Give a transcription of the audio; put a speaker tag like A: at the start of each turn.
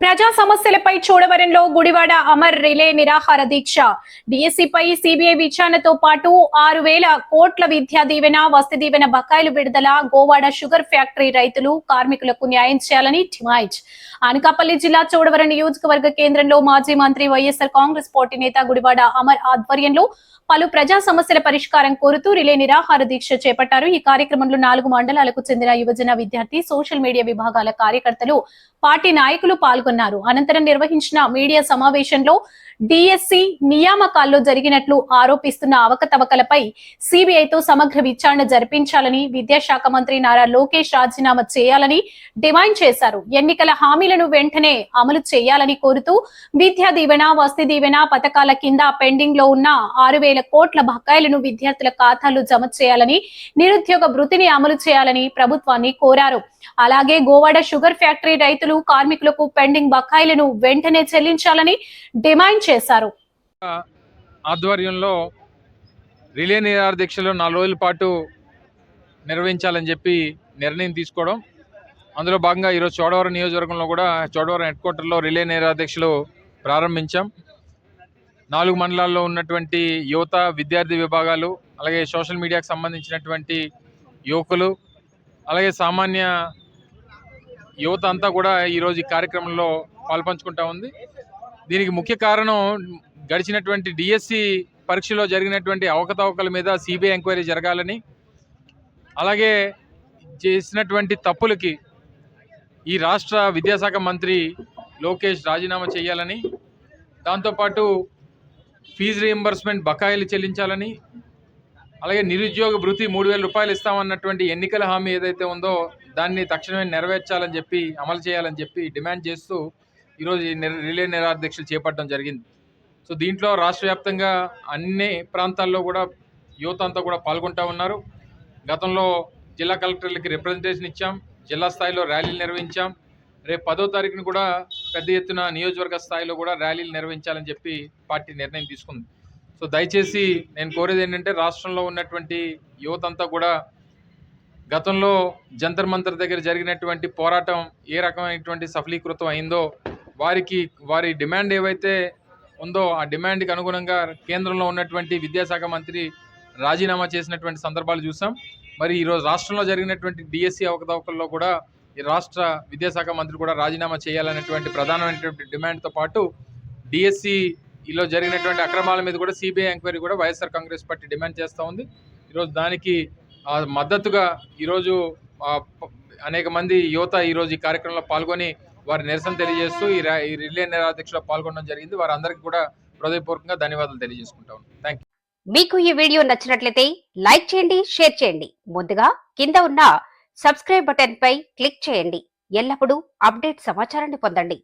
A: ప్రజా సమస్యలపై చోడవరంలో గుడివాడ అమర్ రిలే నిరాహార దీక్ష. డిఎస్సిపై సిబిఐ విచారణతో పాటు 6,000 కోట్ల విద్యా దీవెన, వసతి దీవెన బకాయిలు విడుదల, గోవాడ షుగర్ ఫ్యాక్టరీ రైతులు, కార్మికులకు న్యాయం చేయాలని డిమాండ్. అనకాపల్లి జిల్లా చోడవరం నియోజకవర్గ కేంద్రంలో మాజీ మంత్రి వైఎస్ఆర్ కాంగ్రెస్ పార్టీ నేత గుడివాడ అమర్ ఆధ్వర్యంలో పలు ప్రజా సమస్యల పరిష్కారం కోరుతూ రిలే నిరాహార దీక్ష చేపట్టారు. ఈ కార్యక్రమంలో 4 మండలాలకు చెందిన యువజన, విద్యార్థి, సోషల్ మీడియా విభాగాల కార్యకర్తలు, పార్టీ నాయకులు పాల్గొన్నారు. అనంతరం నిర్వహించిన మీడియా సమావేశంలో డిఎస్సి నియామకాల్లో జరిగినట్లు ఆరోపిస్తున్న అవకతవకలపై సిబిఐతో సమగ్ర విచారణ జరిపించాలని, విద్యాశాఖ మంత్రి నారా లోకేష్ రాజీనామా చేయాలని డిమాండ్ చేశారు. ఎన్నికల హామీలను వెంటనే అమలు చేయాలని కోరుతూ విద్యా దీవెన, వసతి దీవెన పథకాల కింద పెండింగ్ లో ఉన్న 6,000 కోట్ల బకాయిలను విద్యార్థుల ఖాతాల్లో జమ చేయాలని, నిరుద్యోగ భృతిని అమలు చేయాలని ప్రభుత్వాన్ని కోరారు. అలాగే గోవాడ షుగర్ ఫ్యాక్టరీ రైతులు, కార్మికులకు పెండింగ్ బకాయిలను వెంటనే చెల్లించాలని డిమాండ్ చేశారు.
B: ఆధ్వర్యంలో రిలే నిరాహార దీక్షలు 4 రోజుల పాటు నిర్వహించాలని చెప్పి నిర్ణయం తీసుకోవడం, అందులో భాగంగా ఈరోజు చోడవరం నియోజకవర్గంలో కూడా చోడవరం హెడ్ క్వార్టర్లో రిలే నిరాహార దీక్షలు ప్రారంభించాం. 4 మండలాల్లో ఉన్నటువంటి యువత, విద్యార్థి విభాగాలు, అలాగే సోషల్ మీడియాకు సంబంధించినటువంటి యువకులు, అలాగే సామాన్య యువత అంతా కూడా ఈరోజు ఈ కార్యక్రమంలో పాల్పంచుకుంటా ఉంది. దీనికి ముఖ్య కారణం గడిచినటువంటి డిఎస్సి పరీక్షలో జరిగినటువంటి అవకతవకల మీద సిబిఐ ఎంక్వైరీ జరగాలని, అలాగే చేసినటువంటి తప్పులకి ఈ రాష్ట్ర విద్యాశాఖ మంత్రి లోకేష్ రాజీనామా చేయాలని, దాంతోపాటు ఫీజు రీయింబర్స్మెంట్ బకాయిలు చెల్లించాలని, అలాగే నిరుద్యోగ భృతి 3,000 రూపాయలు ఇస్తామన్నటువంటి ఎన్నికల హామీ ఏదైతే ఉందో దాన్ని తక్షణమే నెరవేర్చాలని చెప్పి, అమలు చేయాలని చెప్పి డిమాండ్ చేస్తూ ఈరోజు రిలే నిరాహార దీక్షలు చేపట్టడం జరిగింది. సో దీంట్లో రాష్ట్ర వ్యాప్తంగా అన్ని ప్రాంతాల్లో కూడా యువత అంతా కూడా పాల్గొంటూ ఉన్నారు. గతంలో జిల్లా కలెక్టర్లకి రిప్రజెంటేషన్ ఇచ్చాం, జిల్లా స్థాయిలో ర్యాలీలు నిర్వహించాం. రేపు 10వ తారీఖున కూడా పెద్ద ఎత్తున నియోజకవర్గ స్థాయిలో కూడా ర్యాలీలు నిర్వహించాలని చెప్పి పార్టీ నిర్ణయం తీసుకుంది. సో దయచేసి నేను కోరేది ఏంటంటే, రాష్ట్రంలో ఉన్నటువంటి యువత అంతా కూడా గతంలో జంతర్ మంతర్ దగ్గర జరిగినటువంటి పోరాటం ఏ రకమైనటువంటి సఫలీకృతం అయిందో, వారి డిమాండ్ ఏవైతే ఉందో ఆ డిమాండ్కి అనుగుణంగా కేంద్రంలో ఉన్నటువంటి విద్యాశాఖ మంత్రి రాజీనామా చేసినటువంటి సందర్భాలు చూసాం. మరి ఈరోజు రాష్ట్రంలో జరిగినటువంటి డిఎస్సి అవకతవకల్లో కూడా ఈ రాష్ట్ర విద్యాశాఖ మంత్రి కూడా రాజీనామా చేయాలనేటువంటి ప్రధానమైనటువంటి డిమాండ్తో పాటు డిఎస్సిలో జరిగినటువంటి అక్రమాల మీద కూడా సిబిఐ ఎంక్వైరీ కూడా వైఎస్ఆర్ కాంగ్రెస్ పార్టీ డిమాండ్ చేస్తూ ఉంది. ఈరోజు దానికి మద్దతుగా ఈరోజు అనేక మంది యువత ఈరోజు ఈ కార్యక్రమంలో పాల్గొని వారి నిరసన తెలియజేస్తూ ఈ రిలే నిరాహార దీక్షలో పాల్గొనడం జరిగింది. వారందరికీ కూడా హృదయపూర్వకంగా ధన్యవాదాలు తెలియజేసుకుంటాం. Thank you.
C: మీకు ఈ వీడియో నచ్చినట్లయితే లైక్ చేయండి, షేర్ చేయండి. ముందుగా కింద ఉన్న సబ్స్క్రైబ్ బటన్ పై క్లిక్ చేయండి. ఎల్లప్పుడూ అప్డేట్ సమాచారాన్ని పొందండి.